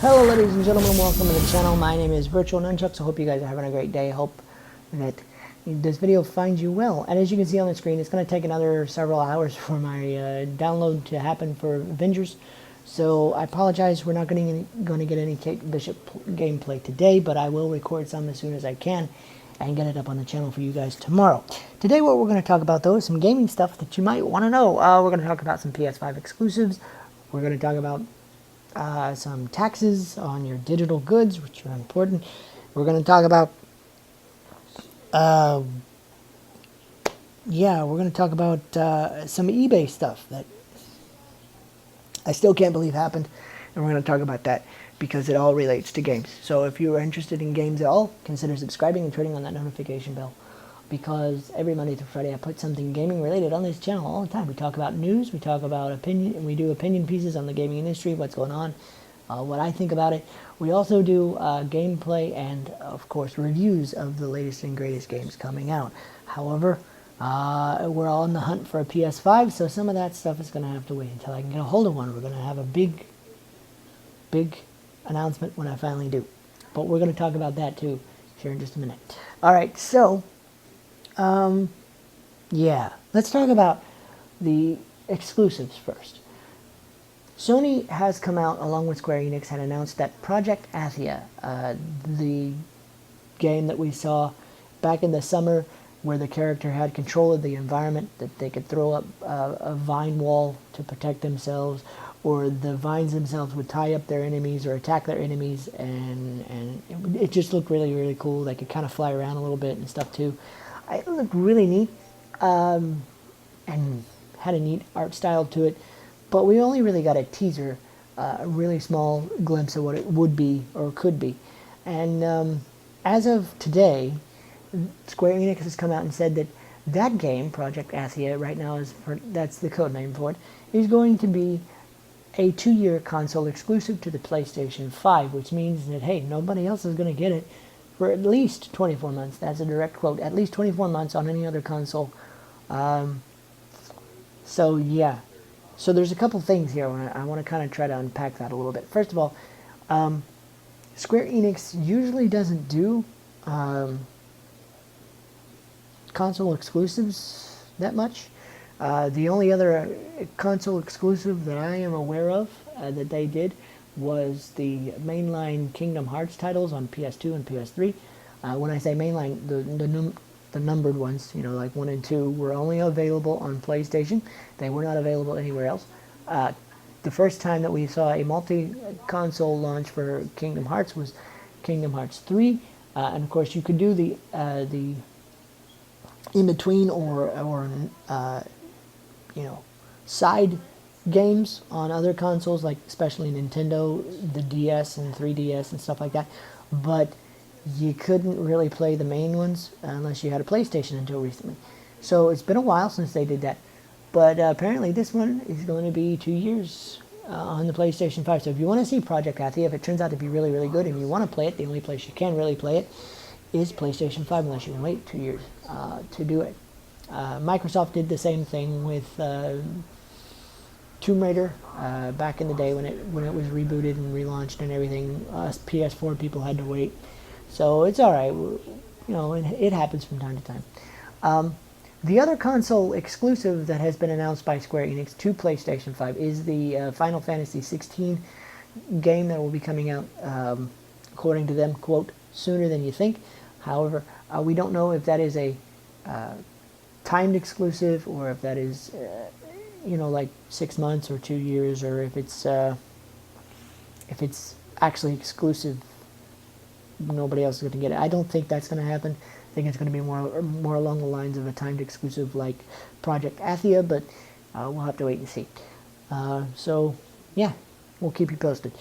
Hello ladies and gentlemen, welcome to the channel. My name is VirtualNunchucks. I hope you guys are having a great day. I hope that this video finds you well. And as you can see on the screen, it's going to take another several hours for my download to happen for Avengers. So I apologize, we're not going to get any Kate Bishop gameplay today, but I will record some as soon as I can and get it up on the channel for you guys tomorrow. Today what we're going to talk about though is some gaming stuff that you might want to know. We're going to talk about some PS5 exclusives. We're going to talk about some taxes on your digital goods, which are important. We're going to talk about, some eBay stuff that I still can't believe happened, and we're going to talk about that because it all relates to games. So if you are interested in games at all, consider subscribing and turning on that notification bell, because every Monday through Friday I put something gaming related on this channel all the time. We talk about news, we talk about opinion, and we do opinion pieces on the gaming industry, what's going on, what I think about it. We also do gameplay and, of course, reviews of the latest and greatest games coming out. However, we're all on the hunt for a PS5, so some of that stuff is going to have to wait until I can get a hold of one. We're going to have a big announcement when I finally do. But we're going to talk about that too here in just a minute. Alright, so let's talk about the exclusives first. Sony has come out along with Square Enix and announced that Project Athia, the game that we saw back in the summer where the character had control of the environment, that they could throw up a vine wall to protect themselves, or the vines themselves would tie up their enemies or attack their enemies, and it just looked really, really cool. They could kind of fly around a little bit and stuff too. It looked really neat, and had a neat art style to it, but we only really got a teaser, a really small glimpse of what it would be or could be. And as of today, Square Enix has come out and said that that game, Project Athia, right now that's the code name for it, is going to be a 2-year console exclusive to the PlayStation 5, which means that, hey, nobody else is going to get it for at least 24 months. That's a direct quote. At least 24 months on any other console. So, yeah. So there's a couple things here. I want to kind of try to unpack that a little bit. First of all, Square Enix usually doesn't do console exclusives that much. The only other console exclusive that I am aware of that they did was the mainline Kingdom Hearts titles on PS2 and PS3. When I say mainline, the numbered ones, you know, like 1 and 2, were only available on PlayStation. They were not available anywhere else. The first time that we saw a multi-console launch for Kingdom Hearts was Kingdom Hearts 3, and of course you could do the in-between or side games on other consoles, like especially Nintendo, the DS and 3DS and stuff like that, but you couldn't really play the main ones unless you had a PlayStation until recently. So it's been a while since they did that, but apparently this one is going to be 2 years on the PlayStation 5. So if you want to see Project Athia, if it turns out to be really, really good and you want to play it, the only place you can really play it is PlayStation 5, unless you can wait 2 years to do it. Microsoft did the same thing with Tomb Raider back in the day when it was rebooted and relaunched and everything. Us PS4 people had to wait, so it's all right. It happens from time to time. The other console exclusive that has been announced by Square Enix to PlayStation 5 is the Final Fantasy 16 game that will be coming out, according to them, quote, sooner than you think. However, we don't know if that is a timed exclusive or if that is, like 6 months or 2 years, or if it's actually exclusive. Nobody else is going to get it. I don't think that's going to happen. I think it's going to be more along the lines of a timed exclusive like Project Athia, but we'll have to wait and see. So, yeah, we'll keep you posted.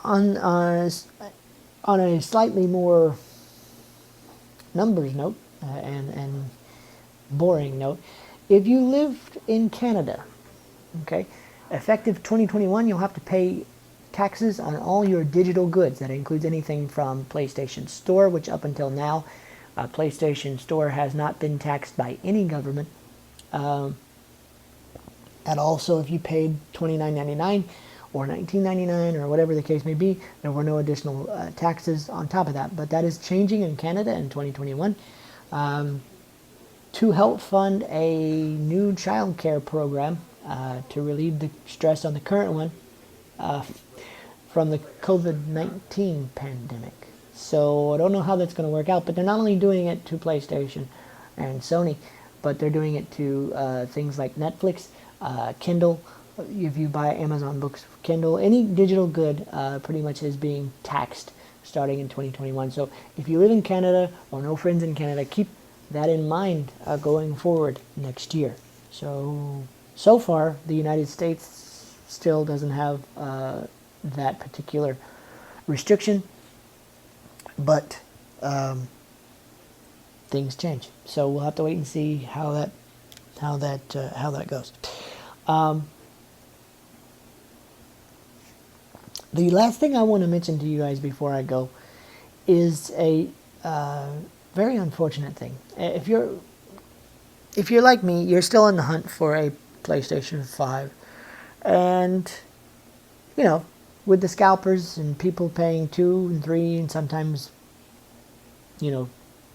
On a slightly more numbers note and boring note, if you lived in Canada, okay, effective 2021, you'll have to pay taxes on all your digital goods. That includes anything from PlayStation Store, which up until now, PlayStation Store has not been taxed by any government at all. So if you paid $29.99 or $19.99 or whatever the case may be. There were no additional taxes on top of that, but that is changing in Canada in 2021 to help fund a new child care program to relieve the stress on the current one from the COVID-19 pandemic. So I don't know how that's going to work out, but they're not only doing it to PlayStation and Sony, but they're doing it to things like Netflix, Kindle. If you buy Amazon books, Kindle, any digital good pretty much is being taxed starting in 2021. So if you live in Canada or know friends in Canada, keep that in mind going forward next year. So far, the United States still doesn't have that particular restriction, but things change. So we'll have to wait and see how that goes. The last thing I want to mention to you guys before I go is a very unfortunate thing. If you're like me, you're still in the hunt for a PlayStation 5, and you know, with the scalpers and people paying 2 and 3 and sometimes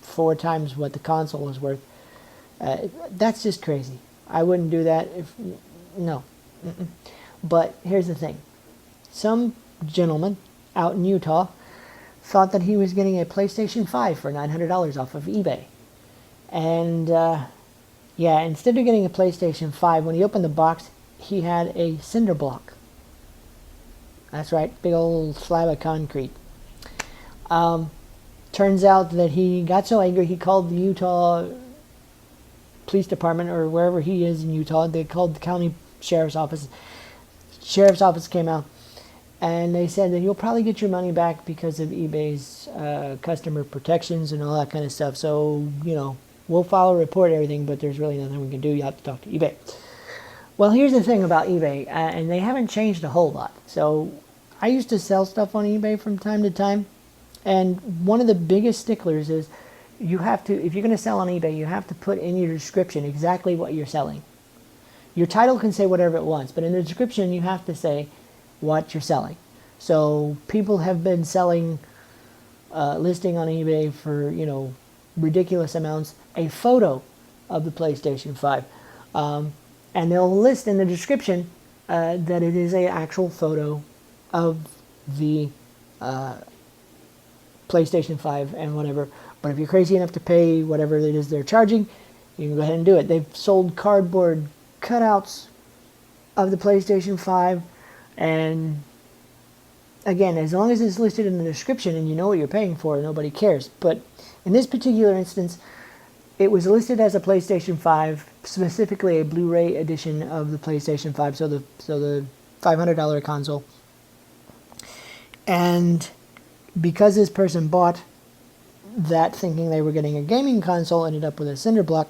4 times what the console is worth, that's just crazy. I wouldn't do that no. But here's the thing. Some gentleman out in Utah thought that he was getting a PlayStation 5 for $900 off of eBay. And yeah, instead of getting a PlayStation 5, when he opened the box, he had a cinder block. That's right, big old slab of concrete. Turns out that he got so angry, he called the Utah Police Department, or wherever he is in Utah. They called the county sheriff's office. Sheriff's office came out, and they said that you'll probably get your money back because of eBay's customer protections and all that kind of stuff. So, we'll file a report and everything, but there's really nothing we can do. You have to talk to eBay. Well, here's the thing about eBay, and they haven't changed a whole lot. So I used to sell stuff on eBay from time to time, and one of the biggest sticklers is you have to, if you're going to sell on eBay, you have to put in your description exactly what you're selling. Your title can say whatever it wants, but in the description you have to say what you're selling. So people have been selling, listing on eBay for, ridiculous amounts, a photo of the PlayStation 5. And they'll list in the description that it is an actual photo of the PlayStation 5 and whatever. But if you're crazy enough to pay whatever it is they're charging, you can go ahead and do it. They've sold cardboard cutouts of the PlayStation 5, and again, as long as it's listed in the description and you know what you're paying for, nobody cares. But in this particular instance, it was listed as a PlayStation 5, specifically a Blu-ray edition of the PlayStation 5, so the $500 console. And because this person bought that thinking they were getting a gaming console, ended up with a cinder block,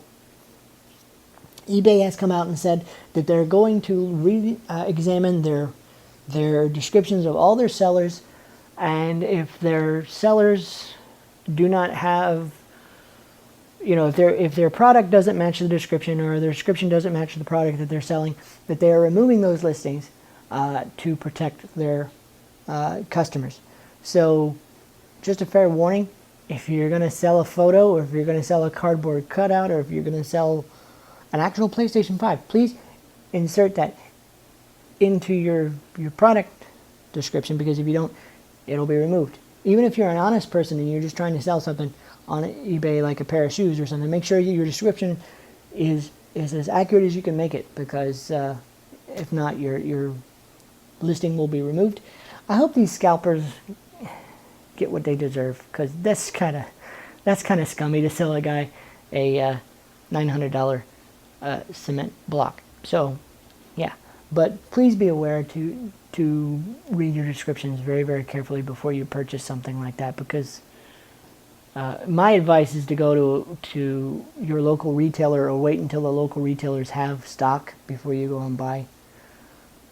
eBay has come out and said that they're going to re-examine their descriptions of all their sellers, and if their sellers do not have, if their product doesn't match the description, or their description doesn't match the product that they're selling, that they are removing those listings to protect their customers. So just a fair warning, if you're going to sell a photo, or if you're going to sell a cardboard cutout, or if you're going to sell an actual PlayStation 5, please insert that into your product description, because if you don't, it'll be removed. Even if you're an honest person and you're just trying to sell something on eBay, like a pair of shoes or something, make sure your description is as accurate as you can make it, because if not, your listing will be removed. I hope these scalpers get what they deserve, because that's kind of scummy to sell a guy a $900 cement block. So yeah, but please be aware to read your descriptions very, very carefully before you purchase something like that, because my advice is to go to your local retailer, or wait until the local retailers have stock before you go and buy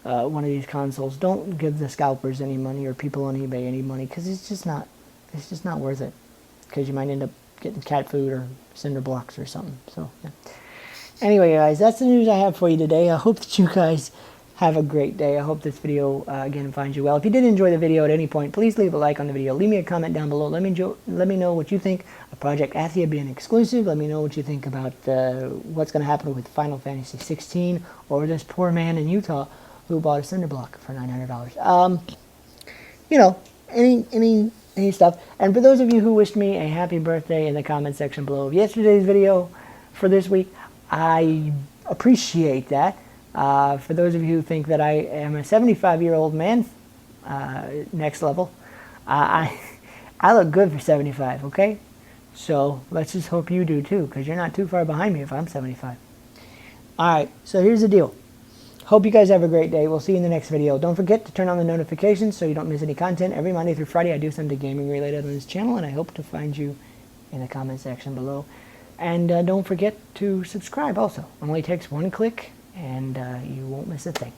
one of these consoles. Don't give the scalpers any money, or people on eBay any money, because it's just not worth it, because you might end up getting cat food or cinder blocks or something. So yeah. Anyway, guys, that's the news I have for you today. I hope that you guys have a great day. I hope this video, again, finds you well. If you did enjoy the video at any point, please leave a like on the video. Leave me a comment down below. Let me know what you think of Project Athia being exclusive. Let me know what you think about what's going to happen with Final Fantasy 16 or this poor man in Utah who bought a cinder block for $900. You know, any stuff. And for those of you who wished me a happy birthday in the comment section below of yesterday's video for this week, I appreciate that. For those of you who think that I am a 75-year-old man, next level, I look good for 75, okay? So let's just hope you do too, because you're not too far behind me if I'm 75. Alright, so here's the deal. Hope you guys have a great day. We'll see you in the next video. Don't forget to turn on the notifications so you don't miss any content. Every Monday through Friday I do something gaming related on this channel, and I hope to find you in the comment section below. And don't forget to subscribe also. It only takes one click, and you won't miss a thing.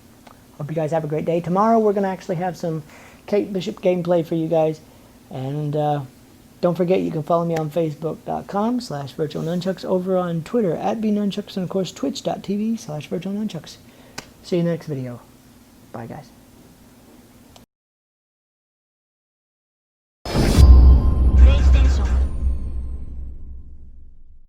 Hope you guys have a great day. Tomorrow we're going to actually have some Kate Bishop gameplay for you guys. And don't forget, you can follow me on Facebook.com/VirtualNunchucks, over on Twitter @BNunchucks, and of course Twitch.tv/VirtualNunchucks. See you in the next video. Bye guys.